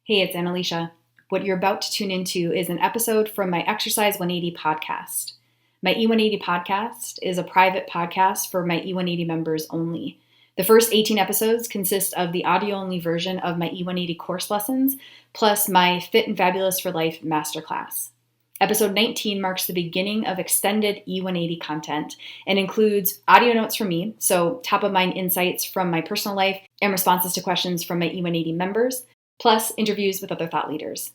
Hey, it's Annalicia. What you're about to tune into is an episode from my Exercise 180 podcast. My E180 podcast is a private podcast for my E180 members only. The first 18 episodes consist of the audio-only version of my E180 course lessons, plus my Fit and Fabulous for Life masterclass. Episode 19 marks the beginning of extended E180 content and includes audio notes from me, so top-of-mind insights from my personal life and responses to questions from my E180 members, plus interviews with other thought leaders.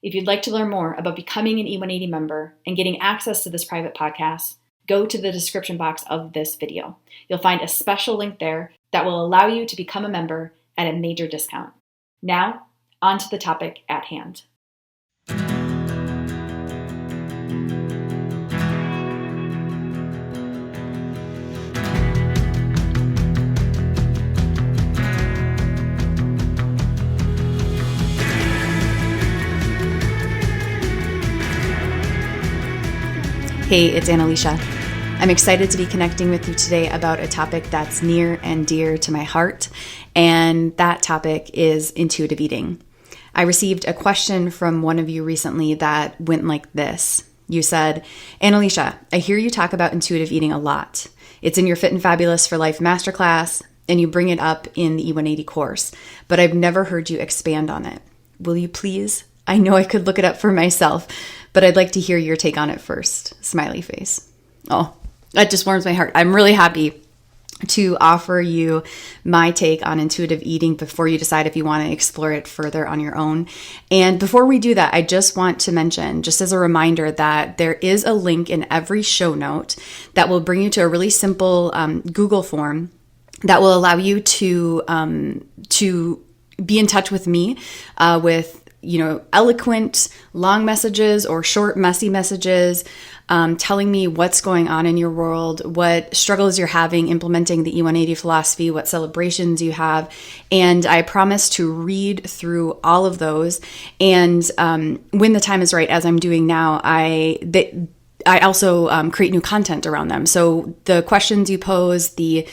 If you'd like to learn more about becoming an E180 member and getting access to this private podcast, go to the description box of this video. You'll find a special link there that will allow you to become a member at a major discount. Now, on to the topic at hand. Hey, it's Annalicia. I'm excited to be connecting with you today about a topic that's near and dear to my heart, and that topic is intuitive eating. I received a question from one of you recently that went like this. You said, Annalicia, I hear you talk about intuitive eating a lot. It's in your Fit and Fabulous for Life masterclass, and you bring it up in the E180 course, but I've never heard you expand on it. Will you please? I know I could look it up for myself, but I'd like to hear your take on it first. Smiley face. Oh, that just warms my heart. I'm really happy to offer you my take on intuitive eating before you decide if you want to explore it further on your own. And before we do that, I just want to mention, just as a reminder, that there is a link in every show note that will bring you to a really simple Google form that will allow you to be in touch with me with eloquent, long messages or short, messy messages, telling me what's going on in your world, what struggles you're having implementing the E180 philosophy, what celebrations you have. And I promise to read through all of those. And when the time is right, as I'm doing now, I also create new content around them. So the questions you pose, the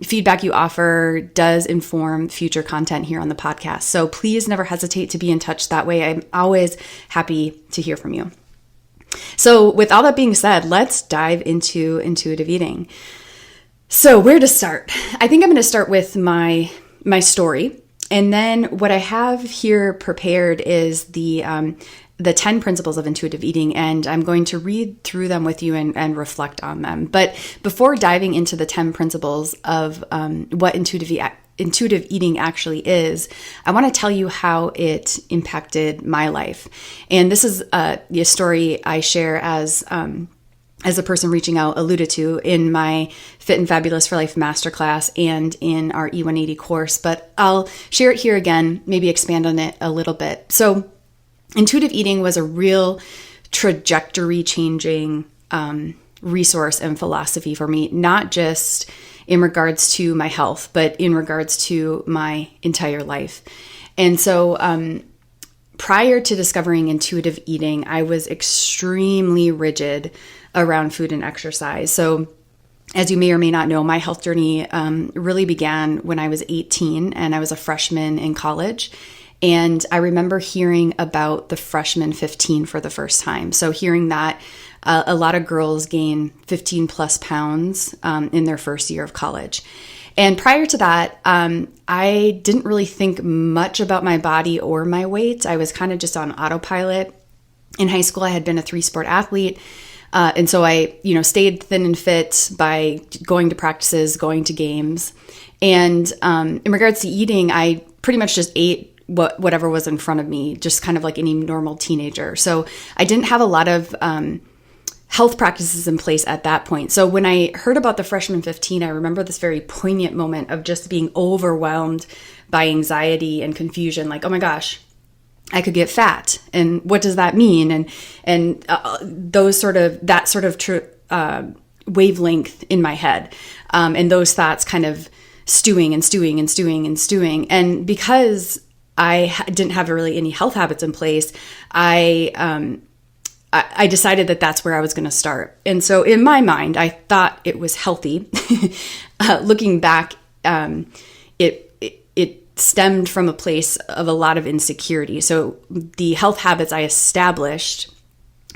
feedback you offer does inform future content here on the podcast. So please never hesitate to be in touch that way. I'm always happy to hear from you. So with all that being said, let's dive into intuitive eating. So where to start? I think I'm going to start with my story. And then what I have here prepared is the 10 principles of intuitive eating, and I'm going to read through them with you and reflect on them. But before diving into the 10 principles of what intuitive eating actually is, I want to tell you how it impacted my life. And this is a story I share as the person reaching out alluded to in my Fit and Fabulous for Life masterclass and in our E180 course. But I'll share it here again, maybe expand on it a little bit. So intuitive eating was a real trajectory-changing resource and philosophy for me, not just in regards to my health, but in regards to my entire life. And so prior to discovering intuitive eating, I was extremely rigid around food and exercise. So as you may or may not know, my health journey really began when I was 18 and I was a freshman in college. And I remember hearing about the freshman 15 for the first time. So hearing that a lot of girls gain 15 plus pounds in their first year of college. And prior to that, I didn't really think much about my body or my weight. I was kind of just on autopilot. In high school, I had been a 3-sport athlete. And so I, stayed thin and fit by going to practices, going to games. And in regards to eating, I pretty much just ate whatever was in front of me, just kind of like any normal teenager. So I didn't have a lot of health practices in place at that point. So when I heard about the freshman 15, I remember this very poignant moment of just being overwhelmed by anxiety and confusion. Like, oh my gosh, I could get fat. And what does that mean? And that sort of wavelength in my head. And those thoughts kind of stewing. And because I didn't have really any health habits in place, I decided that that's where I was going to start. And so in my mind, I thought it was healthy. Looking back, it stemmed from a place of a lot of insecurity. So the health habits I established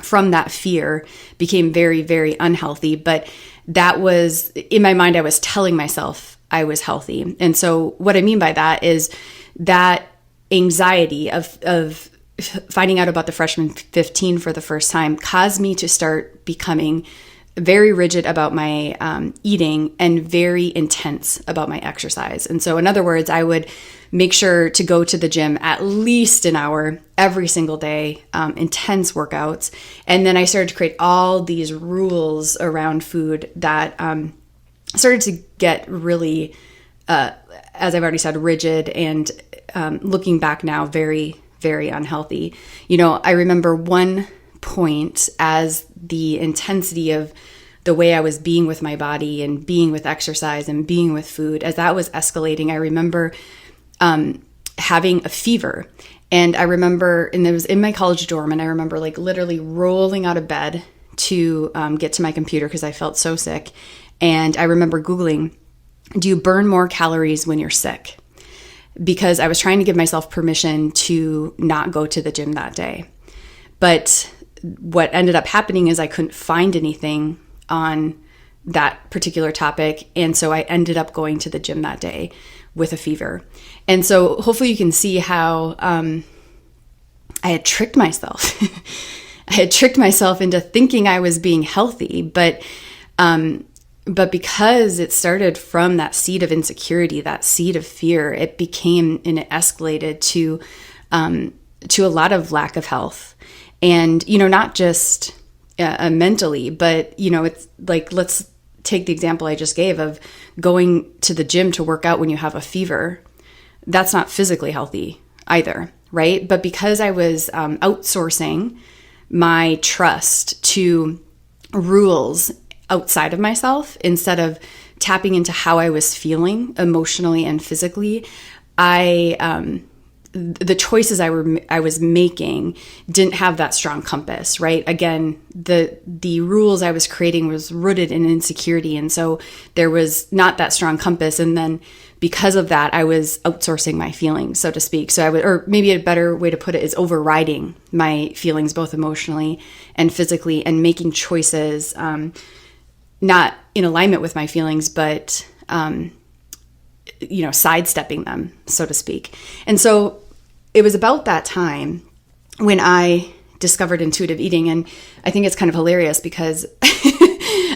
from that fear became very, very unhealthy. But that was, in my mind, I was telling myself I was healthy. And so what I mean by that is that anxiety of finding out about the freshman 15 for the first time caused me to start becoming very rigid about my eating and very intense about my exercise. And so in other words, I would make sure to go to the gym at least an hour every single day, intense workouts. And then I started to create all these rules around food that started to get really, as I've already said, rigid and looking back now, very, very unhealthy. I remember one point as the intensity of the way I was being with my body and being with exercise and being with food, as that was escalating, I remember having a fever. And I remember, and it was in my college dorm, and I remember like literally rolling out of bed to get to my computer because I felt so sick. And I remember Googling, do you burn more calories when you're sick? Because I was trying to give myself permission to not go to the gym that day. But what ended up happening is I couldn't find anything on that particular topic. And so I ended up going to the gym that day with a fever. And so hopefully you can see how I had tricked myself. I had tricked myself into thinking I was being healthy, but because it started from that seed of insecurity, that seed of fear, it became and it escalated to a lot of lack of health. And, not just mentally, but, it's like, let's take the example I just gave of going to the gym to work out when you have a fever. That's not physically healthy either, right? But because I was outsourcing my trust to rules outside of myself instead of tapping into how I was feeling emotionally and physically, the choices I was making didn't have that strong compass, right? Again, the rules I was creating was rooted in insecurity. And so there was not that strong compass. And then because of that, I was outsourcing my feelings, so to speak. So or maybe a better way to put it is overriding my feelings, both emotionally and physically, and making choices, not in alignment with my feelings, but, sidestepping them, so to speak. And so it was about that time when I discovered intuitive eating. And I think it's kind of hilarious because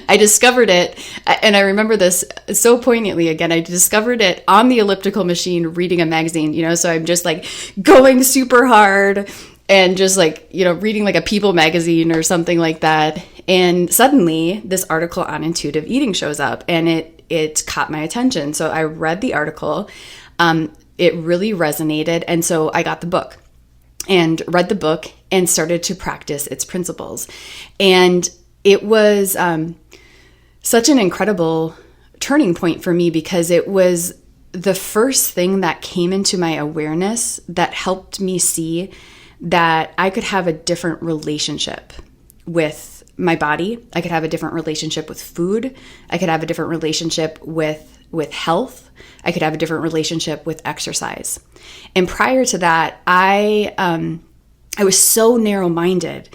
I discovered it, and I remember this so poignantly again, I discovered it on the elliptical machine reading a magazine, so I'm just like going super hard and just like, reading like a People magazine or something like that. And suddenly this article on intuitive eating shows up and it caught my attention. So I read the article. It really resonated. And so I got the book and read the book and started to practice its principles. And it was such an incredible turning point for me because it was the first thing that came into my awareness that helped me see that I could have a different relationship with my body. I could have a different relationship with food. I could have a different relationship with health. I could have a different relationship with exercise. And prior to that, I was so narrow-minded,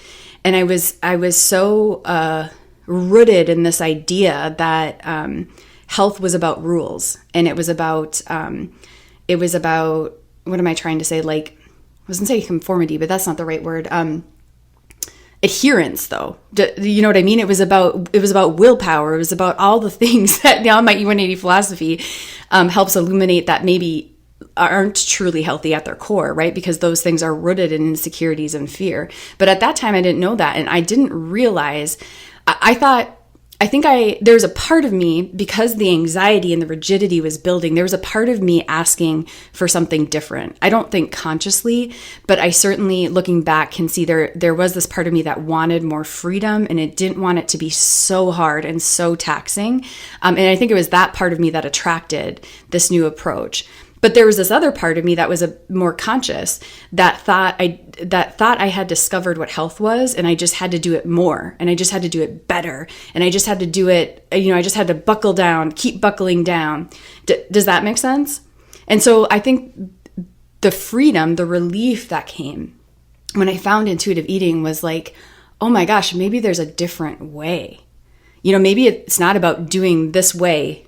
and I was so rooted in this idea that health was about rules, and it was about what am I trying to say? Like, I wasn't saying conformity, but that's not the right word. Adherence, though. You know what I mean? It was about willpower. It was about all the things that now my E180 philosophy helps illuminate that maybe aren't truly healthy at their core, right? Because those things are rooted in insecurities and fear. But at that time, I didn't know that. And I didn't realize, there's a part of me, because the anxiety and the rigidity was building, there was a part of me asking for something different. I don't think consciously, but I certainly, looking back, can see there was this part of me that wanted more freedom, and it didn't want it to be so hard and so taxing. And I think it was that part of me that attracted this new approach. But there was this other part of me that was more conscious that thought I had discovered what health was, and I just had to do it more, and I just had to do it better, and I just had to do it, I just had to buckle down, keep buckling down. Does that make sense? And so I think the freedom, the relief that came when I found intuitive eating was like, oh my gosh, maybe there's a different way. Maybe it's not about doing this way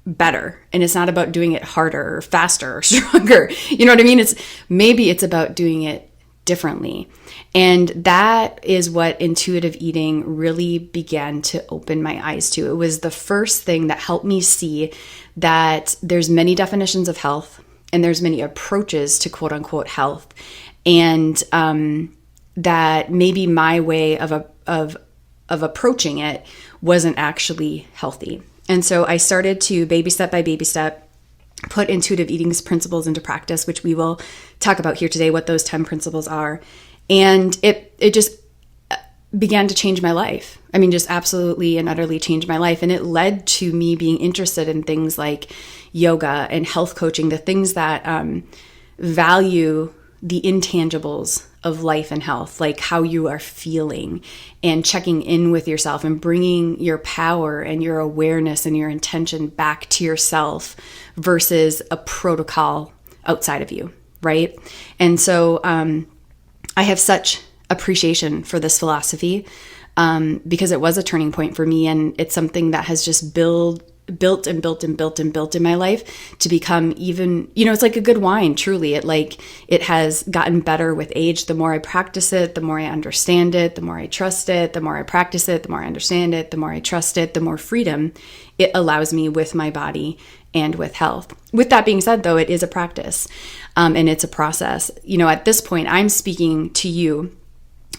better, and it's not about doing it harder or faster or stronger. You know what I mean? Maybe it's about doing it differently. And that is what intuitive eating really began to open my eyes to. It was the first thing that helped me see that there's many definitions of health and there's many approaches to quote unquote health. And that maybe my way of approaching it wasn't actually healthy. And so I started to baby step by baby step put intuitive eating's principles into practice, which we will talk about here today, what those 10 principles are. And it just began to change my life. I mean, just absolutely and utterly changed my life. And it led to me being interested in things like yoga and health coaching, the things that value the intangibles of life and health, like how you are feeling and checking in with yourself and bringing your power and your awareness and your intention back to yourself versus a protocol outside of you, right? And so I have such appreciation for this philosophy because it was a turning point for me, and it's something that has just built in my life to become even, it's like a good wine, truly. It has gotten better with age. The more I practice it, the more I understand it, the more I trust it, the more I practice it, the more I understand it, the more I trust it, the more freedom it allows me with my body and with health. With that being said, though, it is a practice and it's a process. At this point, I'm speaking to you,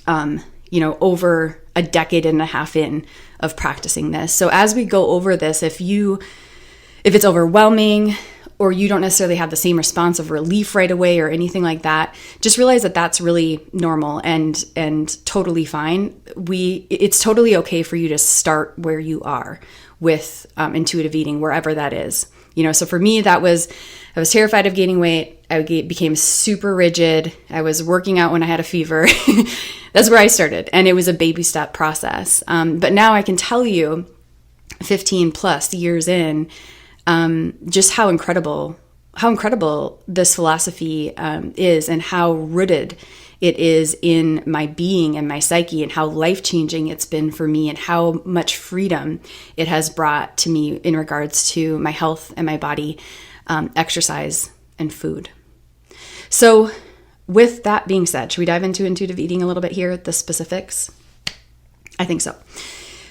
over a decade and a half in of practicing this. So as we go over this, if it's overwhelming or you don't necessarily have the same response of relief right away or anything like that, just realize that that's really normal and totally fine. It's totally okay for you to start where you are with intuitive eating, wherever that is. So for me, I was terrified of gaining weight. I became super rigid. I was working out when I had a fever. That's where I started. And it was a baby step process. But now I can tell you 15 plus years in, just how incredible this philosophy is, and how rooted it is in my being and my psyche, and how life-changing it's been for me, and how much freedom it has brought to me in regards to my health and my body, exercise and food. So with that being said, should we dive into intuitive eating a little bit here, the specifics? I think so.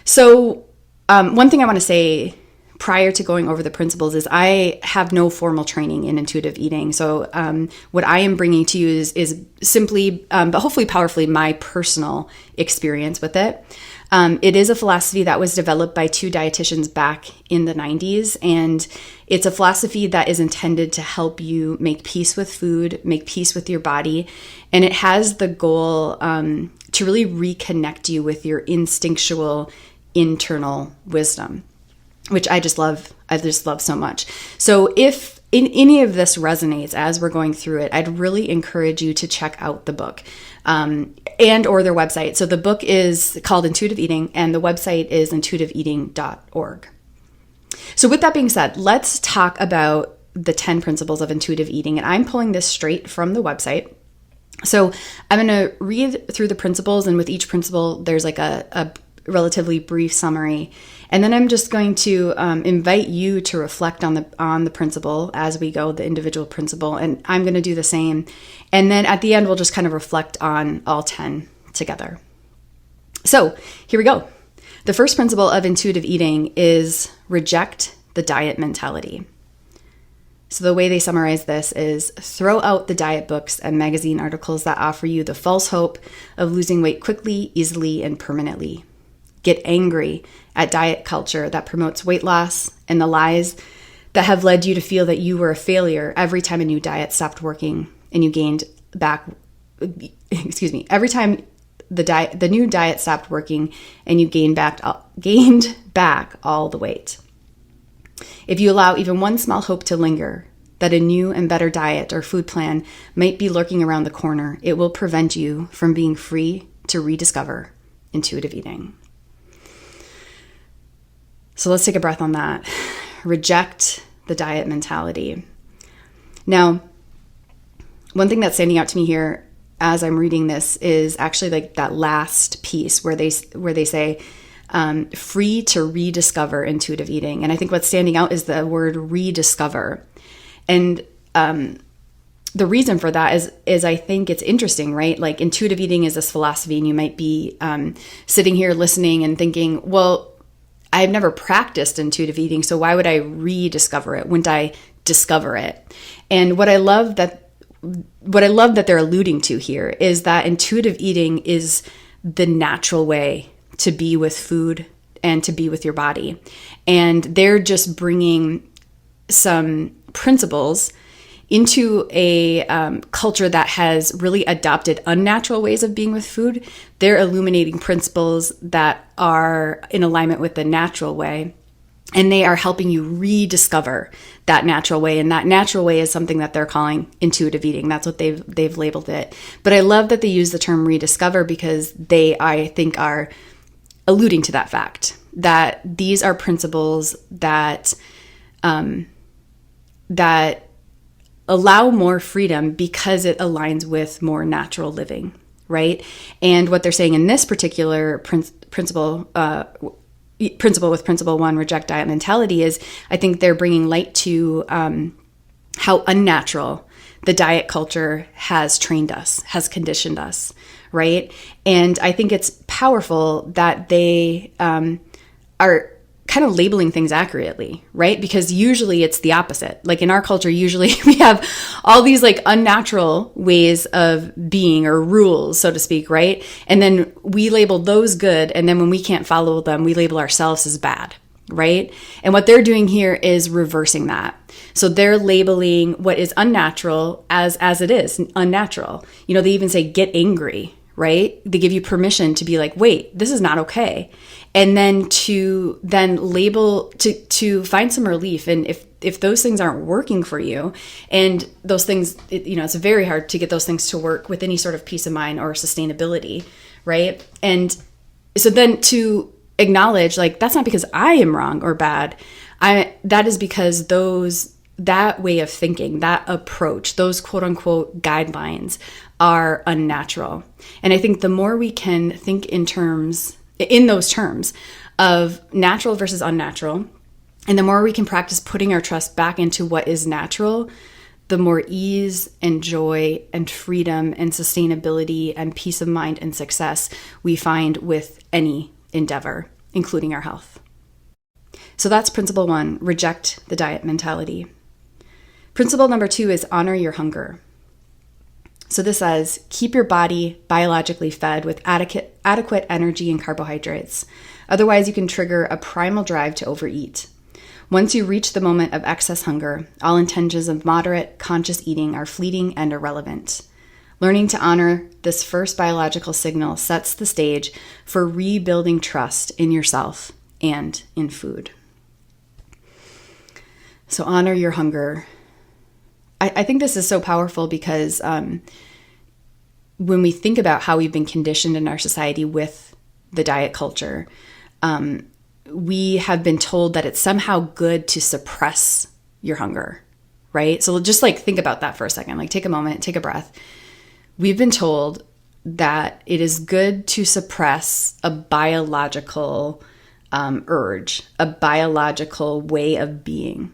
So one thing I want to say prior to going over the principles is I have no formal training in intuitive eating. So what I am bringing to you is simply, but hopefully powerfully, my personal experience with it. It is a philosophy that was developed by two dietitians back in the 90s, and it's a philosophy that is intended to help you make peace with food, make peace with your body, and it has the goal to really reconnect you with your instinctual internal wisdom, which I just love so much. So if in any of this resonates as we're going through it, I'd really encourage you to check out the book and or their website. So the book is called Intuitive Eating, and the website is intuitiveeating.org. So with that being said, let's talk about the 10 principles of intuitive eating. And I'm pulling this straight from the website. So I'm going to read through the principles, and with each principle, there's like a relatively brief summary. And then I'm just going to invite you to reflect on the principle as we go, the individual principle, and I'm going to do the same. And then at the end, we'll just kind of reflect on all 10 together. So here we go. The first principle of intuitive eating is reject the diet mentality. So the way they summarize this is throw out the diet books and magazine articles that offer you the false hope of losing weight quickly, easily, and permanently. Get angry at diet culture that promotes weight loss and the lies that have led you to feel that you were a failure every time a new diet stopped working and you gained back, every time the new diet stopped working and you gained back all the weight. If you allow even one small hope to linger that a new and better diet or food plan might be lurking around the corner, it will prevent you from being free to rediscover intuitive eating. So let's take a breath on that. Reject the diet mentality. Now, one thing that's standing out to me here as I'm reading this is actually like that last piece where they say, free to rediscover intuitive eating. And I think what's standing out is the word rediscover. And the reason for that is I think it's interesting, right? Like intuitive eating is this philosophy, and you might be sitting here listening and thinking, well, I've never practiced intuitive eating, so why would I rediscover it? Wouldn't I discover it? And what I love that they're alluding to here is that intuitive eating is the natural way to be with food and to be with your body. And they're just bringing some principles into a culture that has really adopted unnatural ways of being with food. They're illuminating principles that are in alignment with the natural way, and they are helping you rediscover that natural way. And that natural way is something that they're calling intuitive eating. That's what they've labeled it. But I love that they use the term rediscover, because they, I think, are alluding to that fact that these are principles that that allow more freedom because it aligns with more natural living, right? And what they're saying in this particular principle with principle 1, reject diet mentality, is I think they're bringing light to how unnatural the diet culture has trained us, has conditioned us, right? And I think it's powerful that they are kind of labeling things accurately, right? Because usually it's the opposite. Like in our culture, usually we have all these like unnatural ways of being, or rules, so to speak, right? And then we label those good. And then when we can't follow them, we label ourselves as bad, right? And what they're doing here is reversing that. So they're labeling what is unnatural as it is unnatural. You know, they even say get angry, right? They give you permission to be like, wait, this is not okay. And then to label, to find some relief. And if those things aren't working for you, and those things, it's very hard to get those things to work with any sort of peace of mind or sustainability, right? And so then to acknowledge, like, that's not because I am wrong or bad. That is because that way of thinking, that approach, those quote unquote guidelines are unnatural. And I think the more we can think in those terms of natural versus unnatural, and the more we can practice putting our trust back into what is natural, the more ease and joy and freedom and sustainability and peace of mind and success we find with any endeavor, including our health. So that's principle 1, reject the diet mentality. Principle number 2 is honor your hunger. So this says, keep your body biologically fed with adequate energy and carbohydrates. Otherwise, you can trigger a primal drive to overeat. Once you reach the moment of excess hunger, all intentions of moderate, conscious eating are fleeting and irrelevant. Learning to honor this first biological signal sets the stage for rebuilding trust in yourself and in food. So honor your hunger. I think this is so powerful because when we think about how we've been conditioned in our society with the diet culture, we have been told that it's somehow good to suppress your hunger, right? So just like think about that for a second, like take a moment, take a breath. We've been told that it is good to suppress a biological urge, a biological way of being.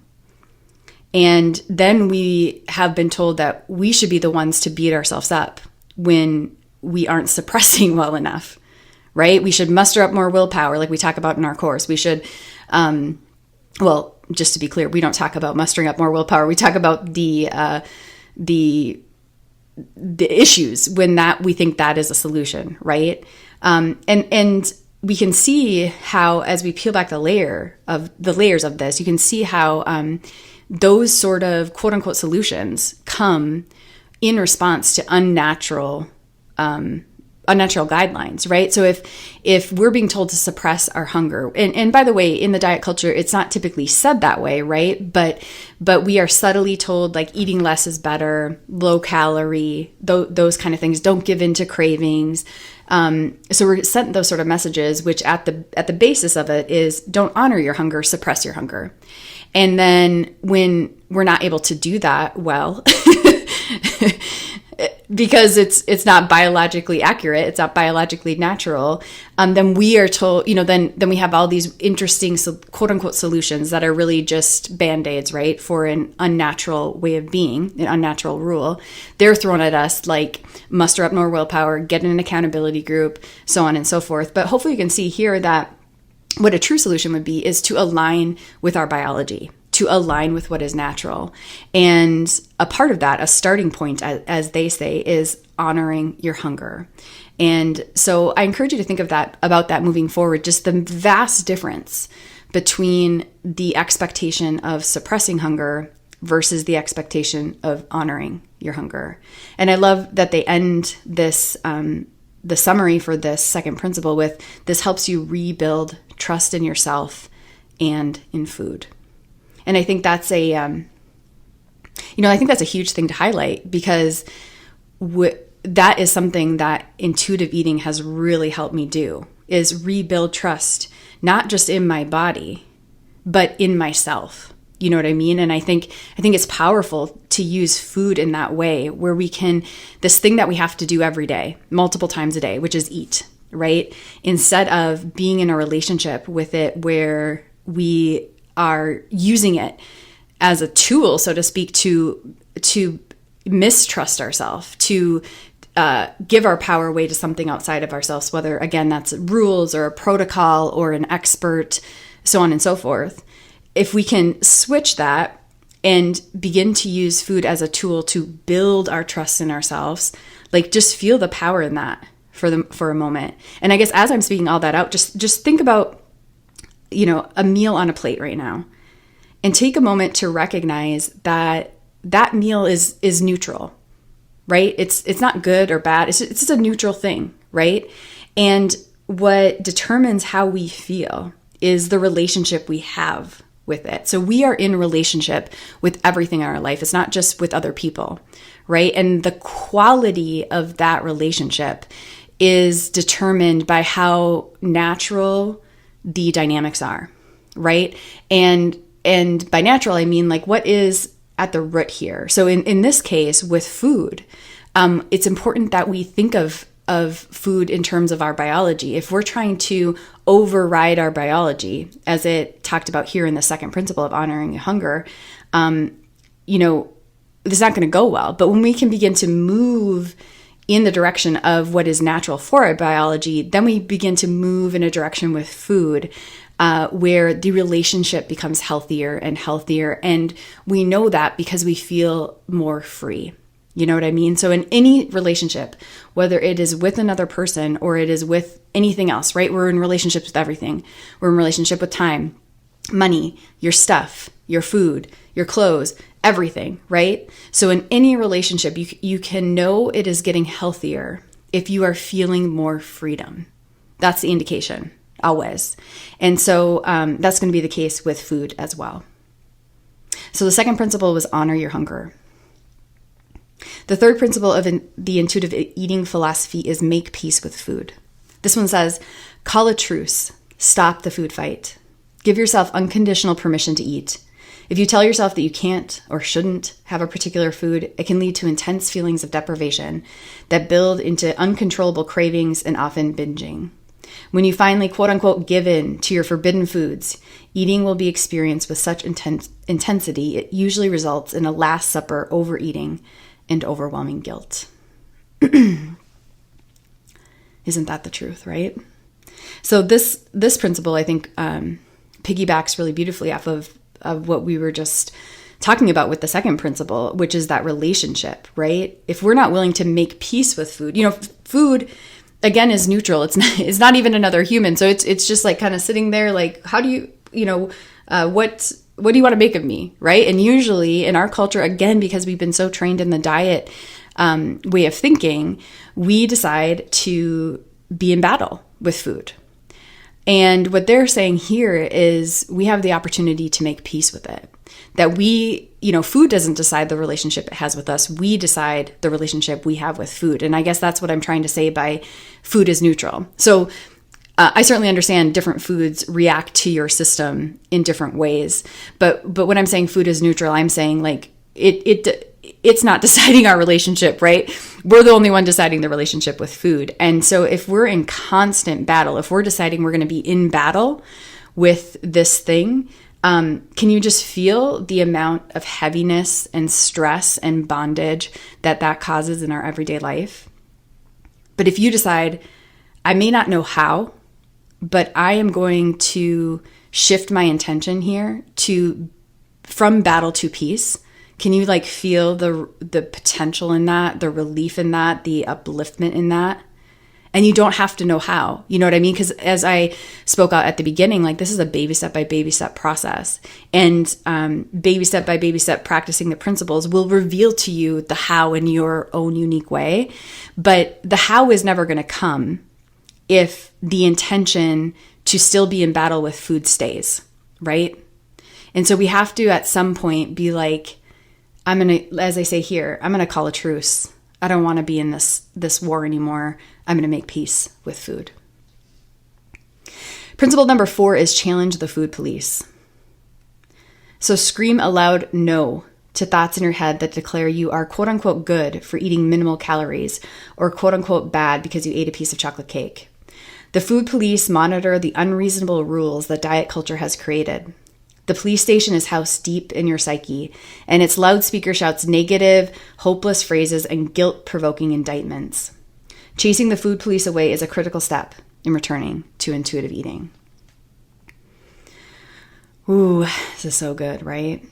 And then we have been told that we should be the ones to beat ourselves up when we aren't suppressing well enough, right? We should muster up more willpower, like we talk about in our course. We should, just to be clear, we don't talk about mustering up more willpower. We talk about the issues when we think that is a solution, right? And we can see how, as we peel back the layers of this, you can see how those sort of quote unquote solutions come in response to unnatural guidelines, right? So if we're being told to suppress our hunger, and by the way, in the diet culture, it's not typically said that way, right? But we are subtly told like eating less is better, low calorie, those kind of things. Don't give in to cravings. So we're sent those sort of messages, which at the basis of it is don't honor your hunger, suppress your hunger. And then when we're not able to do that well, because it's not biologically accurate, it's not biologically natural, then we are told, then we have all these interesting, quote unquote, solutions that are really just band-aids, right, for an unnatural way of being, an unnatural rule. They're thrown at us like muster up more willpower, get in an accountability group, so on and so forth. But hopefully you can see here that what a true solution would be is to align with our biology, to align with what is natural. And a part of that, a starting point, as they say, is honoring your hunger. And so I encourage you to think about that moving forward, just the vast difference between the expectation of suppressing hunger versus the expectation of honoring your hunger. And I love that they end this, the summary for this second principle with, this helps you rebuild trust in yourself and in food. And I think that's I think that's a huge thing to highlight, because that is something that intuitive eating has really helped me do, is rebuild trust, not just in my body, but in myself. You know what I mean? And I think it's powerful to use food in that way, where we can, this thing that we have to do every day, multiple times a day, which is eat, right? Instead of being in a relationship with it where we are using it as a tool, so to speak, to mistrust ourselves, to give our power away to something outside of ourselves, whether, again, that's rules or a protocol or an expert, so on and so forth. If we can switch that and begin to use food as a tool to build our trust in ourselves, like, just feel the power in that for a moment. And I guess as I'm speaking all that out, just think about, a meal on a plate right now, and take a moment to recognize that that meal is neutral, right? It's not good or bad. It's just a neutral thing, right? And what determines how we feel is the relationship we have with it. So we are in relationship with everything in our life. It's not just with other people, right? And the quality of that relationship is determined by how natural the dynamics are, right? And by natural, I mean, like, what is at the root here? So in this case, with food, it's important that we think of food in terms of our biology. If we're trying to override our biology, as it talked about here in the second principle of honoring hunger, it's not going to go well. But when we can begin to move in the direction of what is natural for our biology, then we begin to move in a direction with food where the relationship becomes healthier and healthier. And we know that because we feel more free. You know what I mean? So in any relationship, whether it is with another person or it is with anything else, right? We're in relationships with everything. We're in relationship with time, money, your stuff, your food, your clothes, everything, right? So in any relationship, you can know it is getting healthier if you are feeling more freedom. That's the indication, always. And so that's going to be the case with food as well. So the second principle was honor your hunger. The third principle of the intuitive eating philosophy is make peace with food. This one says, call a truce, stop the food fight. Give yourself unconditional permission to eat. If you tell yourself that you can't or shouldn't have a particular food, it can lead to intense feelings of deprivation that build into uncontrollable cravings and often binging. When you finally, quote unquote, give in to your forbidden foods, eating will be experienced with such intensity, it usually results in a Last Supper overeating and overwhelming guilt. Isn't that the truth, right? So this principle, I think, piggybacks really beautifully off of what we were just talking about with the second principle, which is that relationship, right? If we're not willing to make peace with food, food, again, is neutral. It's not even another human. So it's just like kind of sitting there like, how do you, what do you want to make of me, right? And usually in our culture, again, because we've been so trained in the diet way of thinking, we decide to be in battle with food. And what they're saying here is we have the opportunity to make peace with it. That food doesn't decide the relationship it has with us. We decide the relationship we have with food. And I guess that's what I'm trying to say by food is neutral. So I certainly understand different foods react to your system in different ways. But when I'm saying food is neutral, I'm saying like it's not deciding our relationship, right? We're the only one deciding the relationship with food. And so if we're in constant battle, if we're deciding we're going to be in battle with this thing, can you just feel the amount of heaviness and stress and bondage that causes in our everyday life? But if you decide, I may not know how, but I am going to shift my intention here from battle to peace. Can you like feel the potential in that, the relief in that, the upliftment in that? And you don't have to know how, you know what I mean? Because as I spoke out at the beginning, like this is a baby step by baby step process. And baby step by baby step practicing the principles will reveal to you the how in your own unique way. But the how is never going to come if the intention to still be in battle with food stays, right? And so we have to at some point be like, I'm going to, as I say here, I'm going to call a truce. I don't want to be in this war anymore. I'm going to make peace with food. Principle number 4 is challenge the food police. So scream aloud no to thoughts in your head that declare you are quote unquote good for eating minimal calories or quote unquote bad because you ate a piece of chocolate cake. The food police monitor the unreasonable rules that diet culture has created. The police station is housed deep in your psyche, and its loudspeaker shouts negative, hopeless phrases and guilt-provoking indictments. Chasing the food police away is a critical step in returning to intuitive eating. Ooh, this is so good, right?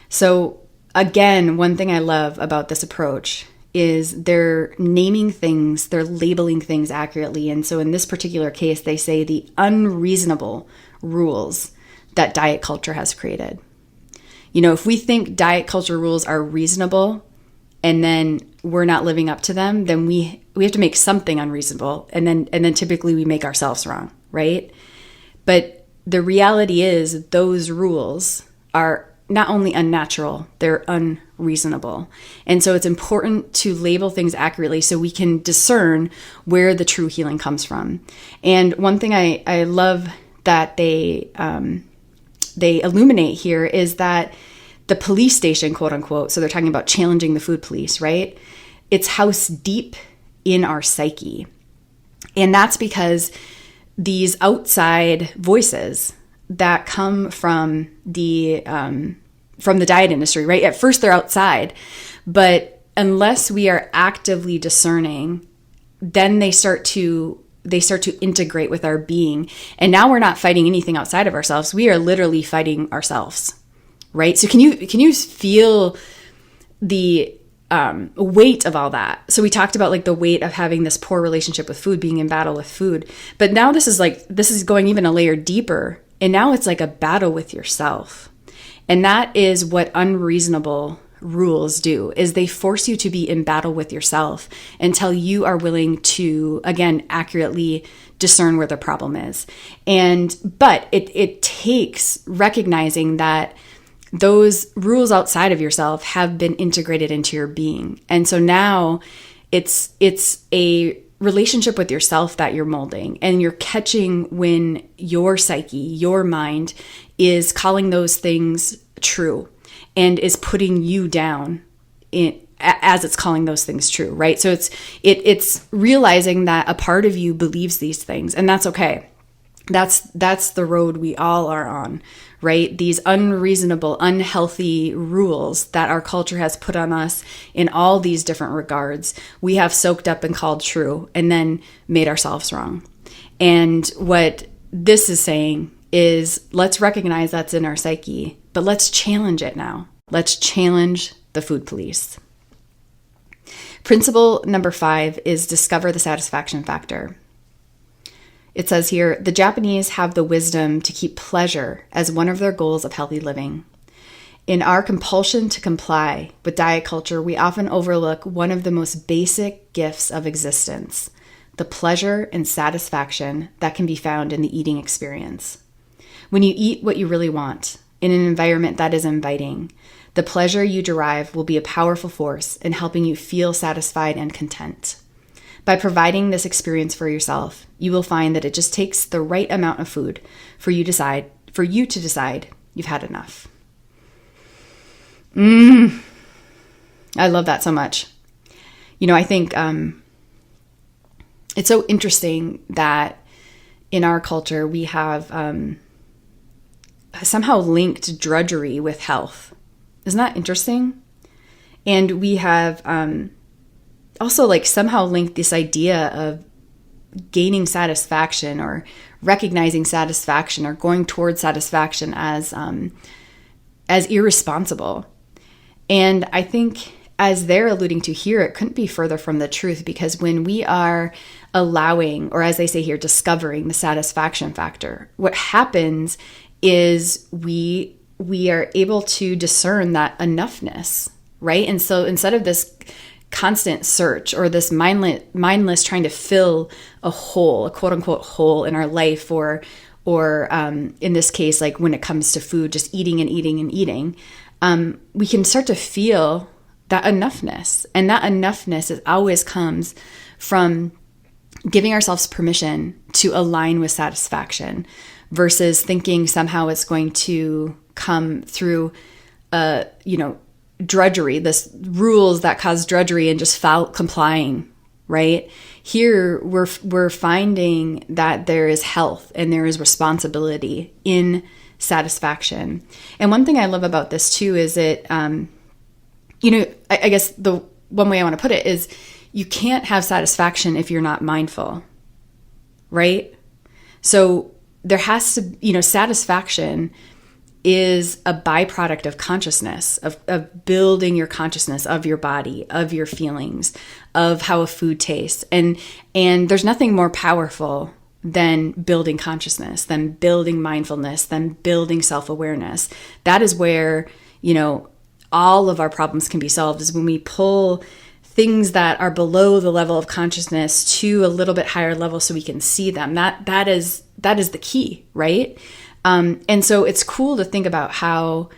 So again, one thing I love about this approach is they're naming things, they're labeling things accurately. And so in this particular case, they say the unreasonable rules that diet culture has created. You know, if we think diet culture rules are reasonable and then we're not living up to them, then we have to make something unreasonable. And then typically we make ourselves wrong, right? But the reality is those rules are not only unnatural, they're unreasonable. And so it's important to label things accurately so we can discern where the true healing comes from. And one thing I love that they illuminate here is that the police station, quote unquote, so they're talking about challenging the food police, right? It's housed deep in our psyche. And that's because these outside voices that come from the diet industry, right? At first they're outside, but unless we are actively discerning, then they start to integrate with our being. And now we're not fighting anything outside of ourselves. We are literally fighting ourselves, right? So can you feel the weight of all that? So we talked about like the weight of having this poor relationship with food, being in battle with food. But now this is going even a layer deeper. And now it's like a battle with yourself. And that is what unreasonable rules do, is they force you to be in battle with yourself until you are willing to, again, accurately discern where the problem is. But it takes recognizing that those rules outside of yourself have been integrated into your being. And so now it's a relationship with yourself that you're molding, and you're catching when your psyche, your mind is calling those things true and is putting you down as it's calling those things true, right? So it's realizing that a part of you believes these things, and that's okay. That's the road we all are on, right? These unreasonable, unhealthy rules that our culture has put on us in all these different regards, we have soaked up and called true and then made ourselves wrong. And what this is saying is, let's recognize that's in our psyche, but let's challenge it now. Let's challenge the food police. Principle number 5 is discover the satisfaction factor. It says here, the Japanese have the wisdom to keep pleasure as one of their goals of healthy living. In our compulsion to comply with diet culture, we often overlook one of the most basic gifts of existence, the pleasure and satisfaction that can be found in the eating experience. When you eat what you really want, in an environment that is inviting, the pleasure you derive will be a powerful force in helping you feel satisfied and content. By providing this experience for yourself, you will find that it just takes the right amount of food for you to decide you've had enough. I love that so much. I think it's so interesting that in our culture we have somehow linked drudgery with health. Isn't that interesting? And we have also somehow linked this idea of gaining satisfaction or recognizing satisfaction or going towards satisfaction as irresponsible. And I think, as they're alluding to here, it couldn't be further from the truth, because when we are allowing, or as they say here, discovering the satisfaction factor, what happens is we are able to discern that enoughness, right? And so instead of this constant search or this mindless trying to fill a hole, a quote unquote hole in our life, or in this case, like when it comes to food, just eating and eating and eating, we can start to feel that enoughness. And that enoughness always comes from giving ourselves permission to align with satisfaction versus thinking somehow it's going to come through, drudgery, this rules that cause drudgery and just complying, right? Here, we're finding that there is health and there is responsibility in satisfaction. And one thing I love about this too is it, I guess the one way I want to put it is you can't have satisfaction if you're not mindful, right? So there has to, satisfaction is a byproduct of consciousness, of building your consciousness of your body, of your feelings, of how a food tastes. And there's nothing more powerful than building consciousness, than building mindfulness, than building self-awareness. That is where, all of our problems can be solved, is when we pull things that are below the level of consciousness to a little bit higher level so we can see them. That is the key, right? And so it's cool to think about how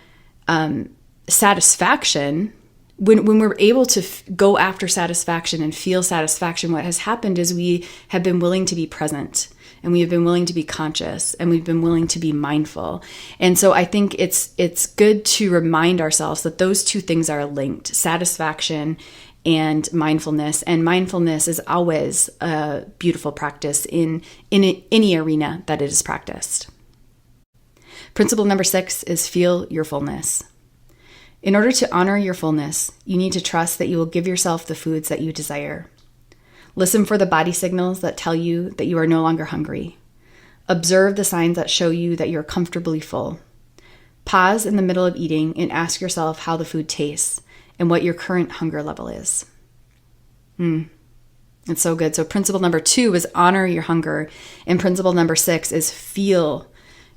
satisfaction, when we're able to go after satisfaction and feel satisfaction, what has happened is we have been willing to be present, and we have been willing to be conscious, and we've been willing to be mindful. And so I think it's good to remind ourselves that those two things are linked: satisfaction and mindfulness. And mindfulness is always a beautiful practice in any arena that it is practiced. Principle number 6 is feel your fullness. In order to honor your fullness, you need to trust that you will give yourself the foods that you desire. Listen for the body signals that tell you that you are no longer hungry. Observe the signs that show you that you're comfortably full. Pause in the middle of eating and ask yourself how the food tastes and what your current hunger level is. It's so good. So principle number 2 is honor your hunger. And principle number 6 is feel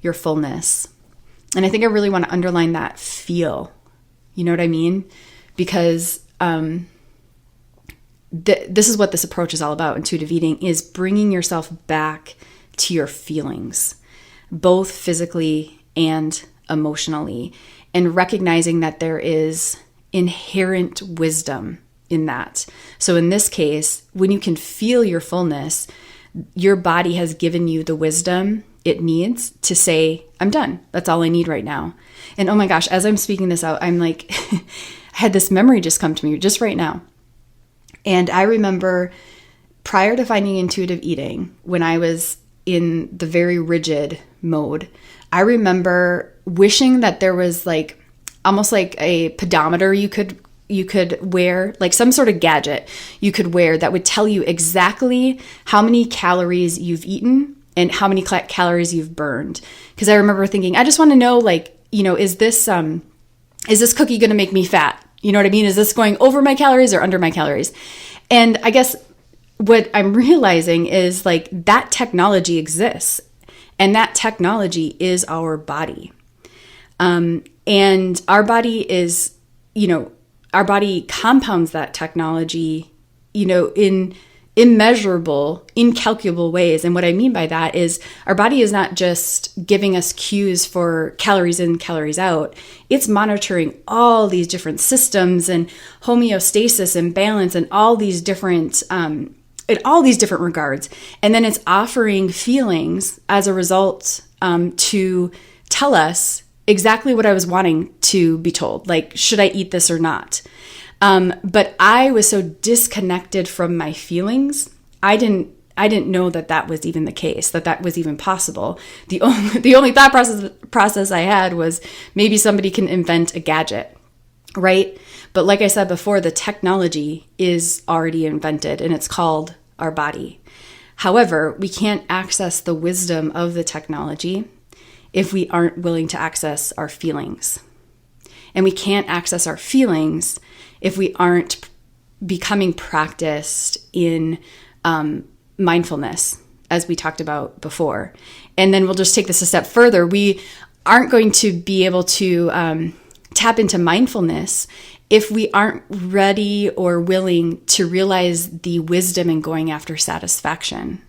your fullness. And I think I really want to underline that feel. You know what I mean? Because this is what this approach is all about. Intuitive eating is bringing yourself back to your feelings, both physically and emotionally, and recognizing that there is inherent wisdom in that. So in this case, when you can feel your fullness, your body has given you the wisdom it needs to say, I'm done. That's all I need right now. And oh my gosh, as I'm speaking this out, I'm like, I had this memory just come to me just right now. And I remember prior to finding intuitive eating, when I was in the very rigid mode, I remember wishing that there was almost like a pedometer you could wear, like some sort of gadget you could wear that would tell you exactly how many calories you've eaten and how many calories you've burned. Because I remember thinking, I just want to know, is this cookie going to make me fat? You know what I mean? Is this going over my calories or under my calories? And I guess what I'm realizing is that technology exists, and that technology is our body. And our body is, our body compounds that technology, in immeasurable, incalculable ways. And what I mean by that is our body is not just giving us cues for calories in, calories out. It's monitoring all these different systems and homeostasis and balance and all these different in all these different regards. And then it's offering feelings as a result to tell us exactly what I was wanting to be told. Like, should I eat this or not? But I was so disconnected from my feelings. I didn't know that was even the case, that was even possible. The only thought process I had was maybe somebody can invent a gadget, right? But like I said before, the technology is already invented and it's called our body. However, we can't access the wisdom of the technology if we aren't willing to access our feelings. And we can't access our feelings if we aren't becoming practiced in mindfulness, as we talked about before. And then we'll just take this a step further. We aren't going to be able to tap into mindfulness if we aren't ready or willing to realize the wisdom in going after satisfaction.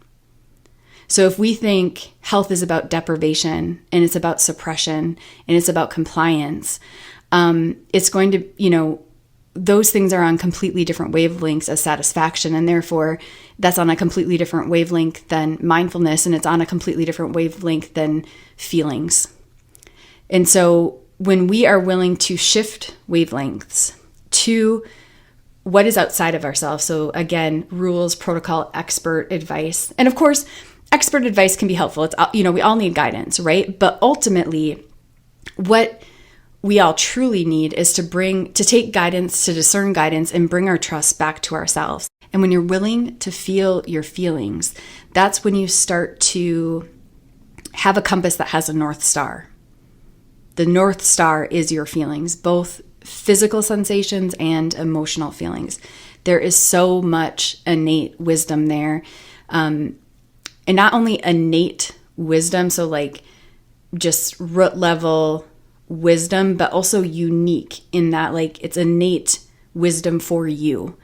So if we think health is about deprivation and it's about suppression and it's about compliance, it's going to, those things are on completely different wavelengths as satisfaction. And therefore, that's on a completely different wavelength than mindfulness. And it's on a completely different wavelength than feelings. And so when we are willing to shift wavelengths to what is outside of ourselves, so again, rules, protocol, expert advice. And of course, expert advice can be helpful. It's, we all need guidance, right? But ultimately, what we all truly need is to take guidance, to discern guidance, and bring our trust back to ourselves. And when you're willing to feel your feelings, that's when you start to have a compass that has a North Star. The North Star is your feelings, both physical sensations and emotional feelings. There is so much innate wisdom there. And not only innate wisdom, so like just root level wisdom, but also unique in that like it's innate wisdom for you.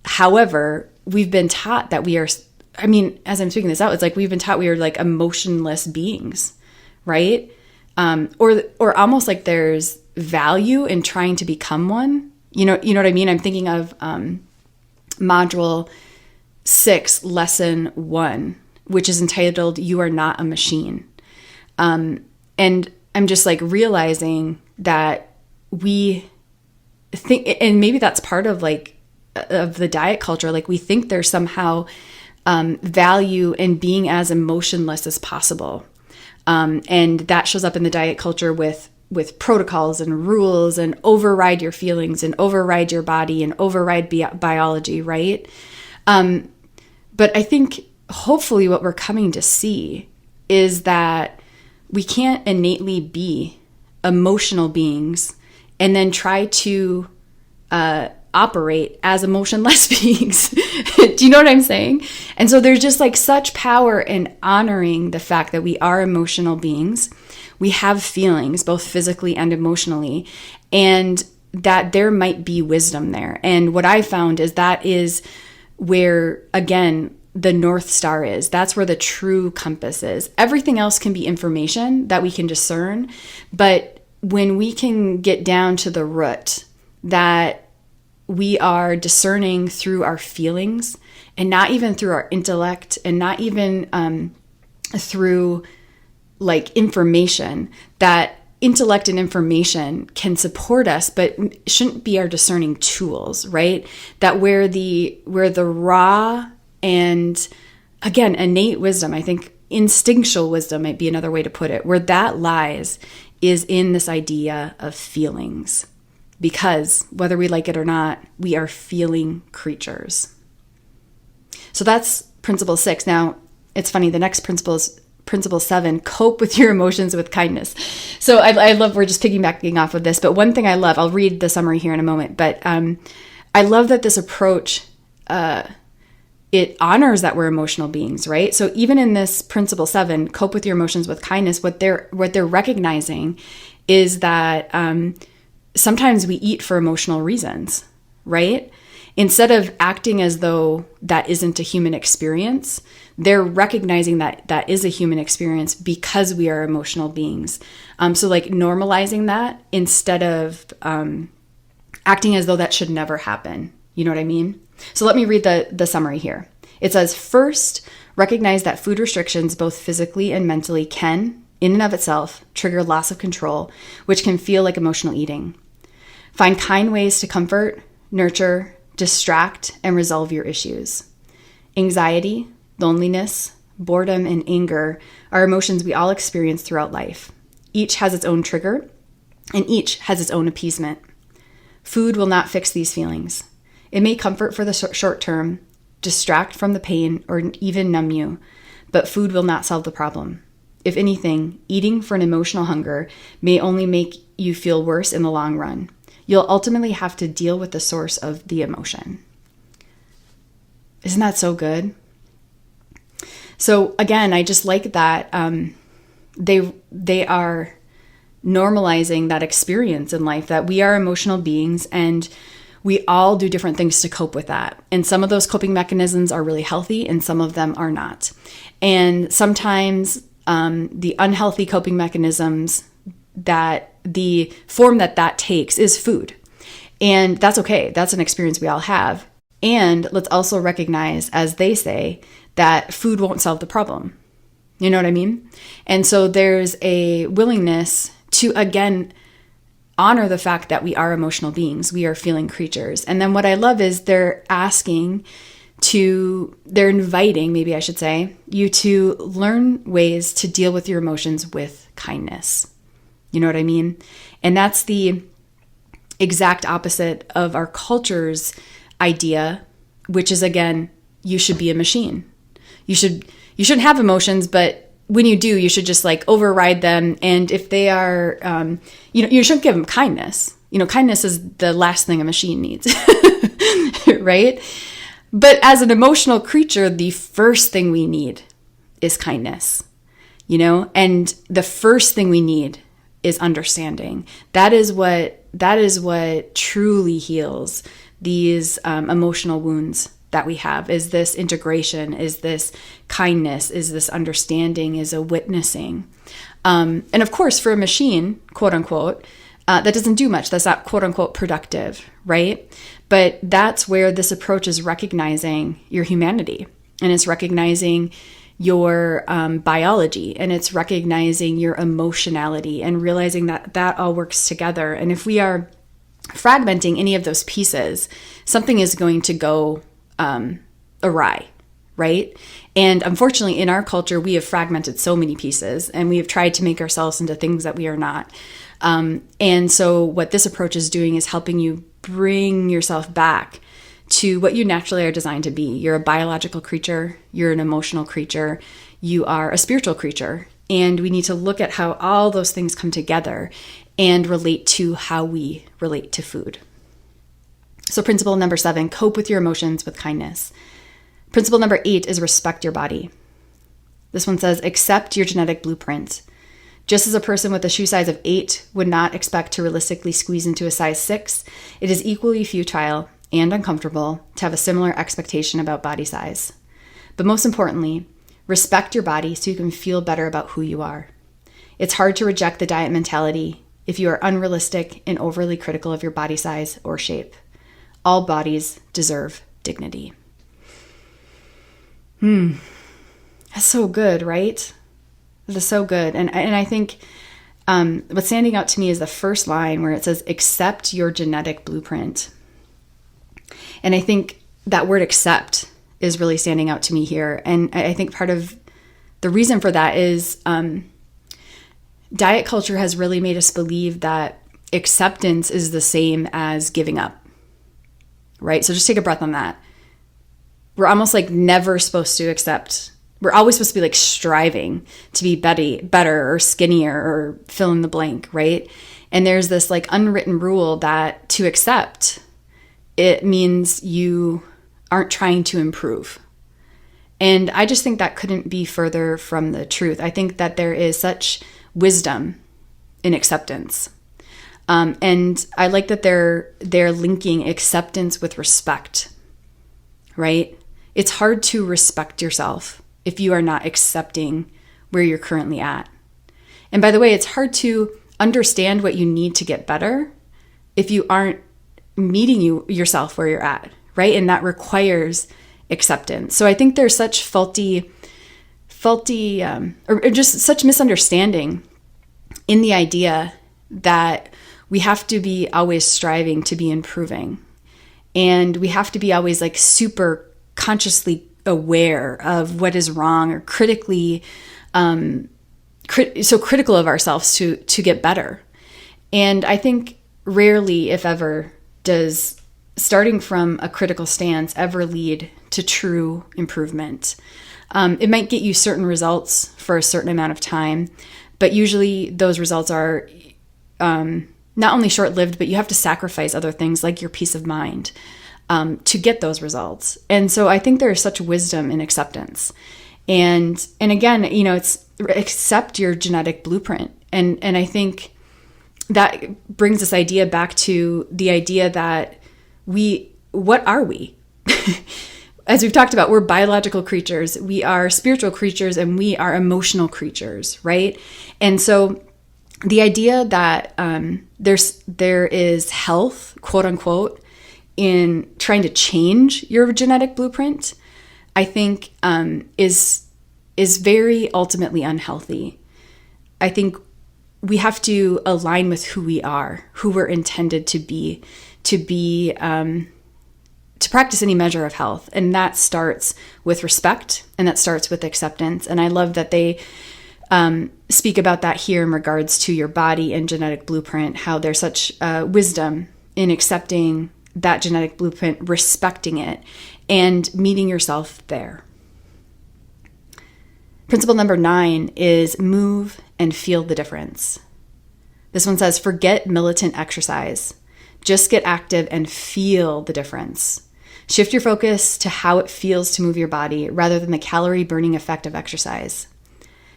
However, we've been taught that we are, as I'm speaking this out, it's like we've been taught we are like emotionless beings, right? Or almost like there's value in trying to become one. You know what I mean? I'm thinking of module 6, lesson 1, which is entitled, "You Are Not a Machine." And I'm just like realizing that we think, and maybe that's part of the diet culture, like we think there's somehow value in being as emotionless as possible. And that shows up in the diet culture with protocols and rules and override your feelings and override your body and override biology, right? But I think hopefully what we're coming to see is that we can't innately be emotional beings and then try to operate as emotionless beings. Do you know what I'm saying? And so there's just like such power in honoring the fact that we are emotional beings. We have feelings, both physically and emotionally, and that there might be wisdom there. And what I found is that is where, again, the North Star is. That's where the true compass is. Everything else can be information that we can discern. But when we can get down to the root, that we are discerning through our feelings and not even through our intellect and not even through like information, that intellect and information can support us, but shouldn't be our discerning tools, right? That where the raw and, again, innate wisdom, I think instinctual wisdom might be another way to put it, where that lies is in this idea of feelings. Because whether we like it or not, we are feeling creatures. So that's principle 6. Now, it's funny, the next principle is principle 7, cope with your emotions with kindness. So I love, we're just piggybacking off of this, but one thing I love, I'll read the summary here in a moment, but I love that this approach, it honors that we're emotional beings, right? So even in this principle 7, cope with your emotions with kindness, what they're recognizing is that sometimes we eat for emotional reasons, right? Instead of acting as though that isn't a human experience, they're recognizing that that is a human experience because we are emotional beings. So like normalizing that instead of acting as though that should never happen. You know what I mean? So let me read the summary here. It says, first, recognize that food restrictions, both physically and mentally, can, in and of itself, trigger loss of control, which can feel like emotional eating. Find kind ways to comfort, nurture, distract, and resolve your issues. Anxiety, loneliness, boredom, and anger are emotions we all experience throughout life. Each has its own trigger, and each has its own appeasement. Food will not fix these feelings. It may comfort for the short term, distract from the pain, or even numb you, but food will not solve the problem. If anything, eating for an emotional hunger may only make you feel worse in the long run. You'll ultimately have to deal with the source of the emotion. Isn't that so good? So again, I just like that they are normalizing that experience in life, that we are emotional beings and we all do different things to cope with that. And some of those coping mechanisms are really healthy and some of them are not. And sometimes the unhealthy coping mechanisms, that the form that takes is food. And that's okay. That's an experience we all have. And let's also recognize, as they say, that food won't solve the problem. You know what I mean? And so there's a willingness to, again, honor the fact that we are emotional beings. We are feeling creatures. And then what I love is they're inviting, maybe I should say, you to learn ways to deal with your emotions with kindness. You know what I mean? And that's the exact opposite of our culture's idea, which is, again, you should be a machine. You shouldn't have emotions, but when you do, you should just like override them. And if they are, you shouldn't give them kindness. Kindness is the last thing a machine needs, right? But as an emotional creature, the first thing we need is kindness, and the first thing we need is understanding. That is what truly heals these emotional wounds that we have, is this integration, is this kindness, is this understanding, is a witnessing. And of course, for a machine, quote unquote, that doesn't do much. That's not quote unquote productive, right? But that's where this approach is recognizing your humanity, and it's recognizing your biology, and it's recognizing your emotionality, and realizing that all works together. And if we are fragmenting any of those pieces, something is going to go awry, right? And unfortunately, in our culture, we have fragmented so many pieces, and we have tried to make ourselves into things that we are not. And so what this approach is doing is helping you bring yourself back to what you naturally are designed to be. You're a biological creature. You're an emotional creature. You are a spiritual creature. And we need to look at how all those things come together and relate to how we relate to food. So principle number 7, cope with your emotions with kindness. Principle number 8 is respect your body. This one says, accept your genetic blueprint. Just as a person with a shoe size of 8 would not expect to realistically squeeze into a size 6, it is equally futile and uncomfortable to have a similar expectation about body size. But most importantly, respect your body so you can feel better about who you are. It's hard to reject the diet mentality if you are unrealistic and overly critical of your body size or shape. All bodies deserve dignity. That's so good, right? That is so good. And I think what's standing out to me is the first line where it says, accept your genetic blueprint. And I think that word accept is really standing out to me here. And I think part of the reason for that is diet culture has really made us believe that acceptance is the same as giving up, right? So just take a breath on that. We're almost like never supposed to accept. We're always supposed to be like striving to be better or skinnier or fill in the blank, right? And there's this like unwritten rule that to accept, it means you aren't trying to improve. And I just think that couldn't be further from the truth. I think that there is such wisdom in acceptance. And I like that they're linking acceptance with respect, right? It's hard to respect yourself if you are not accepting where you're currently at. And by the way, it's hard to understand what you need to get better if you aren't meeting yourself where you're at, right? And that requires acceptance. So I think there's such faulty, or just such misunderstanding in the idea that we have to be always striving to be improving. And we have to be always like super consciously aware of what is wrong, or critically, so critical of ourselves to get better. And I think rarely, if ever, does starting from a critical stance ever lead to true improvement. It might get you certain results for a certain amount of time, but usually those results are not only short-lived, but you have to sacrifice other things like your peace of mind to get those results. And so I think there's such wisdom in acceptance. And again, it's accept your genetic blueprint. And I think that brings this idea back to the idea that what are we? As we've talked about, we're biological creatures, we are spiritual creatures, and we are emotional creatures, right? And so the idea that there is health, quote unquote, in trying to change your genetic blueprint, I think is very ultimately unhealthy. I think we have to align with who we are, who we're intended to be, to practice any measure of health. And that starts with respect, and that starts with acceptance. And I love that they speak about that here in regards to your body and genetic blueprint, how there's such wisdom in accepting that genetic blueprint, respecting it, and meeting yourself there. Principle number 9 is move and feel the difference. This one says, forget militant exercise. Just get active and feel the difference. Shift your focus to how it feels to move your body rather than the calorie burning effect of exercise.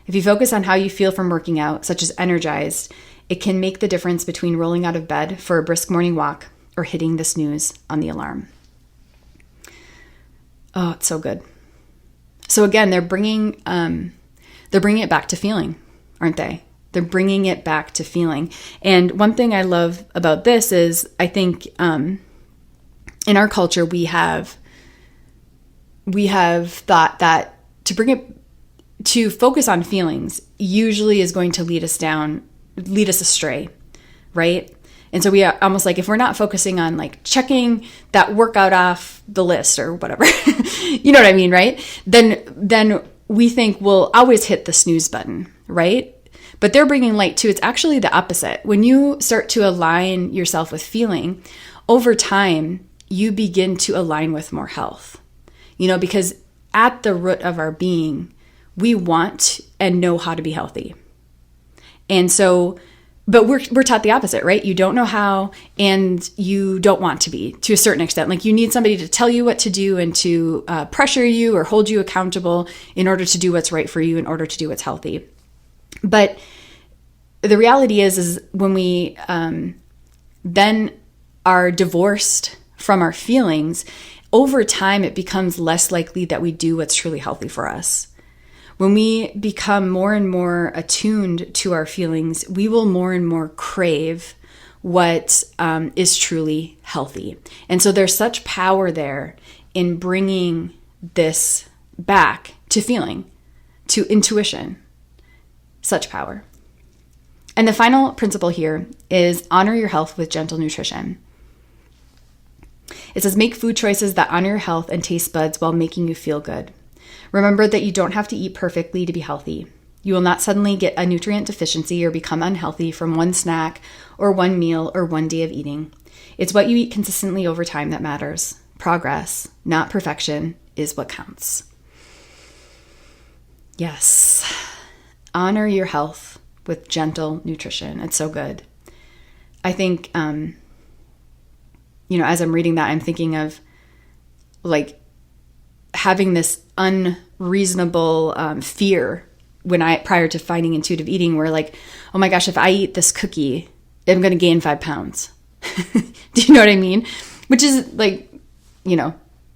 If you focus on how you feel from working out, such as energized, it can make the difference between rolling out of bed for a brisk morning walk or hitting the snooze on the alarm. Oh, it's so good. So again, they're bringing it back to feeling, aren't they? They're bringing it back to feeling. And one thing I love about this is I think in our culture we have thought that to focus on feelings usually is going to lead us astray, right? And so we are almost like, if we're not focusing on like checking that workout off the list or whatever, you know what I mean, right? Then we think we'll always hit the snooze button, right? But they're bringing light too. It's actually the opposite. When you start to align yourself with feeling, over time, you begin to align with more health. Because at the root of our being, we want and know how to be healthy. And so, but we're taught the opposite, right? You don't know how, and you don't want to be, to a certain extent. Like you need somebody to tell you what to do and to pressure you or hold you accountable in order to do what's right for you, in order to do what's healthy. But the reality is when we then are divorced from our feelings, over time it becomes less likely that we do what's truly healthy for us. When we become more and more attuned to our feelings, we will more and more crave what is truly healthy. And so there's such power there in bringing this back to feeling, to intuition. Such power. And the final principle here is honor your health with gentle nutrition. It says, make food choices that honor your health and taste buds while making you feel good. Remember that you don't have to eat perfectly to be healthy. You will not suddenly get a nutrient deficiency or become unhealthy from one snack or one meal or one day of eating. It's what you eat consistently over time that matters. Progress, not perfection, is what counts. Yes. Honor your health with gentle nutrition. It's so good. I think, as I'm reading that, I'm thinking of like having this unreasonable fear prior to finding intuitive eating, where like, oh my gosh, if I eat this cookie, I'm going to gain 5 pounds. Do you know what I mean? Which is like,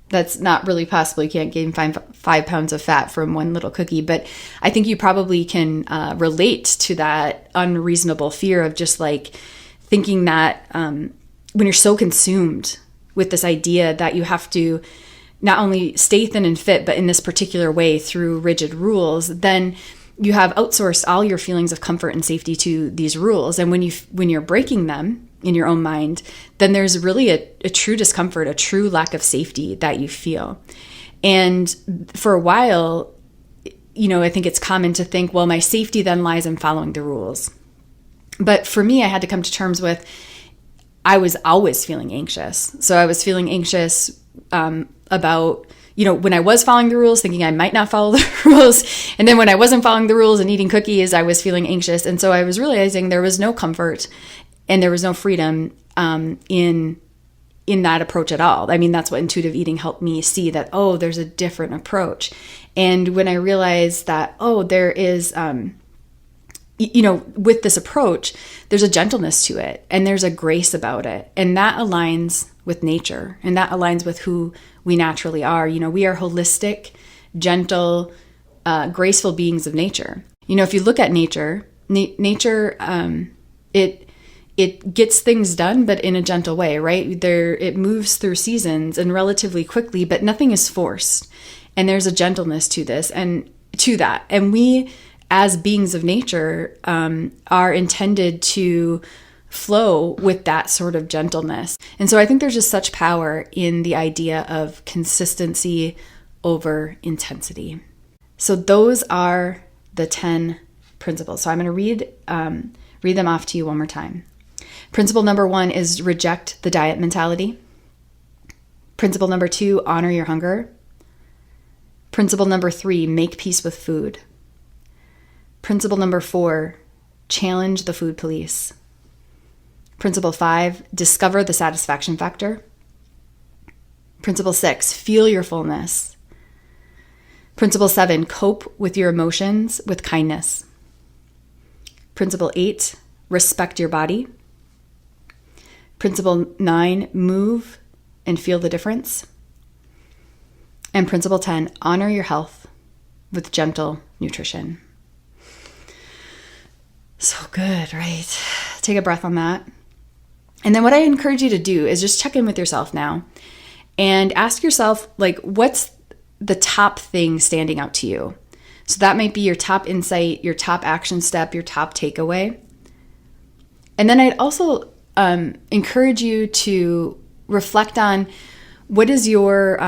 that's not really possible. You can't gain 5 pounds of fat from one little cookie. But I think you probably can relate to that unreasonable fear of just like thinking that when you're so consumed with this idea that you have to not only stay thin and fit, but in this particular way through rigid rules, then you have outsourced all your feelings of comfort and safety to these rules. And when you're breaking them in your own mind, then there's really a true discomfort, a true lack of safety that you feel. And for a while, I think it's common to think, well, my safety then lies in following the rules. But for me, I had to come to terms with, I was always feeling anxious. So I was feeling anxious about, when I was following the rules, thinking I might not follow the rules. And then when I wasn't following the rules and eating cookies, I was feeling anxious. And so I was realizing there was no comfort and there was no freedom in that approach at all. I mean, that's what intuitive eating helped me see, that, there's a different approach. And when I realized that, there is, with this approach, there's a gentleness to it and there's a grace about it. And that aligns with nature and that aligns with who we naturally are. We are holistic, gentle, graceful beings of nature. If you look at nature, it gets things done, but in a gentle way, right? It moves through seasons and relatively quickly, but nothing is forced. And there's a gentleness to this and to that. And we, as beings of nature, are intended to flow with that sort of gentleness. And so I think there's just such power in the idea of consistency over intensity. So those are the 10 principles. So I'm going to read them off to you one more time. Principle number 1 is reject the diet mentality. Principle number 2, honor your hunger. Principle number 3, make peace with food. Principle number 4, challenge the food police. Principle 5, discover the satisfaction factor. Principle 6, feel your fullness. Principle 7, cope with your emotions with kindness. Principle 8, respect your body. Principle 9, move and feel the difference. And principle 10, honor your health with gentle nutrition. So good, right? Take a breath on that. And then what I encourage you to do is just check in with yourself now and ask yourself, what's the top thing standing out to you? So that might be your top insight, your top action step, your top takeaway. And then I'd also encourage you to reflect on what is your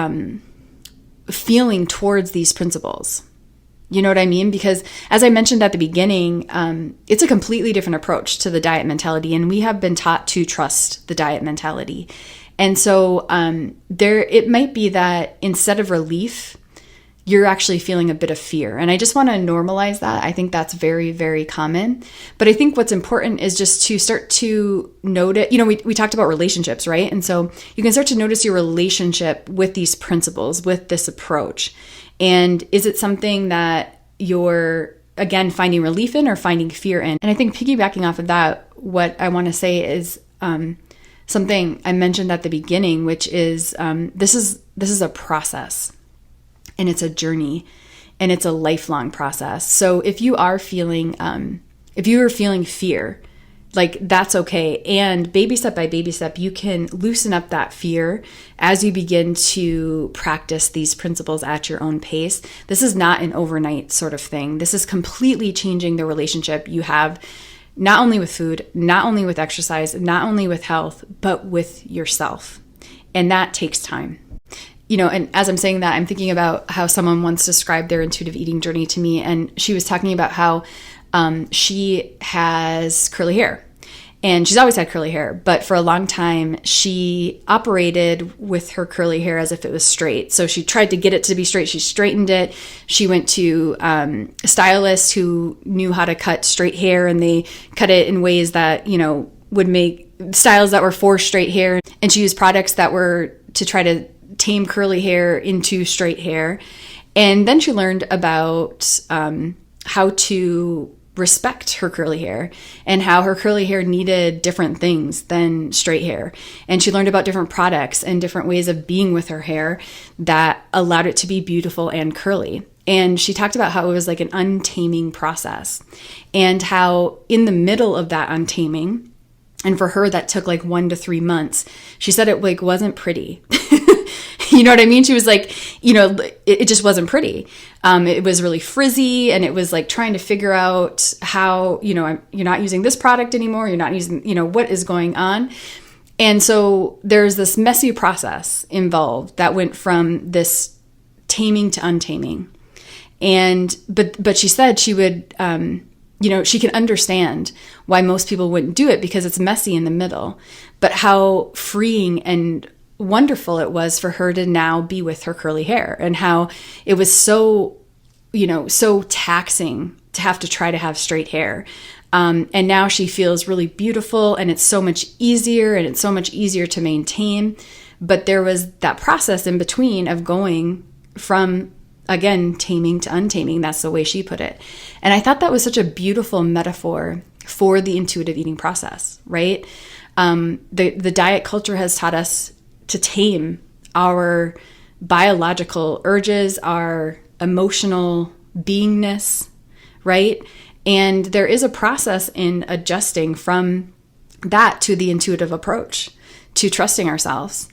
feeling towards these principles. You know what I mean? Because as I mentioned at the beginning, it's a completely different approach to the diet mentality, and we have been taught to trust the diet mentality. And so it might be that instead of relief, you're actually feeling a bit of fear. And I just want to normalize that. I think that's very, very common. But I think what's important is just to start to notice, we talked about relationships, right? And so you can start to notice your relationship with these principles, with this approach. And is it something that you're, again, finding relief in or finding fear in? And I think piggybacking off of that, what I want to say is something I mentioned at the beginning, which is this is a process. And it's a journey, and it's a lifelong process. So if you are feeling fear, that's okay. And baby step by baby step, you can loosen up that fear as you begin to practice these principles at your own pace. This is not an overnight sort of thing. This is completely changing the relationship you have, not only with food, not only with exercise, not only with health, but with yourself. And that takes time. And as I'm saying that, I'm thinking about how someone once described their intuitive eating journey to me, and she was talking about how she has curly hair. And she's always had curly hair, but for a long time, she operated with her curly hair as if it was straight. So she tried to get it to be straight. She straightened it. She went to a stylist who knew how to cut straight hair, and they cut it in ways that, would make styles that were for straight hair. And she used products that were to try to tame curly hair into straight hair. And then she learned about how to respect her curly hair and how her curly hair needed different things than straight hair. And she learned about different products and different ways of being with her hair that allowed it to be beautiful and curly. And she talked about how it was like an untaming process, and how in the middle of that untaming, And for her, that took like 1 to 3 months. She said it like wasn't pretty. You know what I mean? She was like, it just wasn't pretty. It was really frizzy, and it was like trying to figure out how, you're not using this product anymore. You're not using, what is going on. And so there's this messy process involved that went from this taming to untaming. But she said she would, she can understand why most people wouldn't do it because it's messy in the middle, but how freeing and wonderful it was for her to now be with her curly hair, and how it was so taxing to have to try to have straight hair. And now she feels really beautiful, and it's so much easier, and it's so much easier to maintain. But there was that process in between of going from, again, taming to untaming. That's the way she put it. And I thought that was such a beautiful metaphor for the intuitive eating process, right? The diet culture has taught us to tame our biological urges, our emotional beingness, right? And there is a process in adjusting from that to the intuitive approach, to trusting ourselves.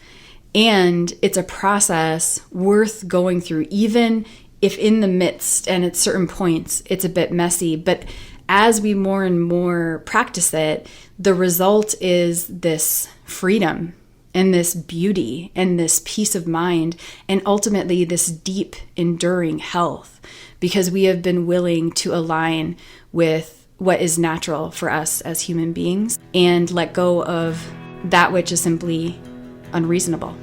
And it's a process worth going through, even if in the midst and at certain points it's a bit messy. But as we more and more practice it, the result is this freedom and this beauty and this peace of mind, and ultimately this deep, enduring health, because we have been willing to align with what is natural for us as human beings and let go of that which is simply unreasonable.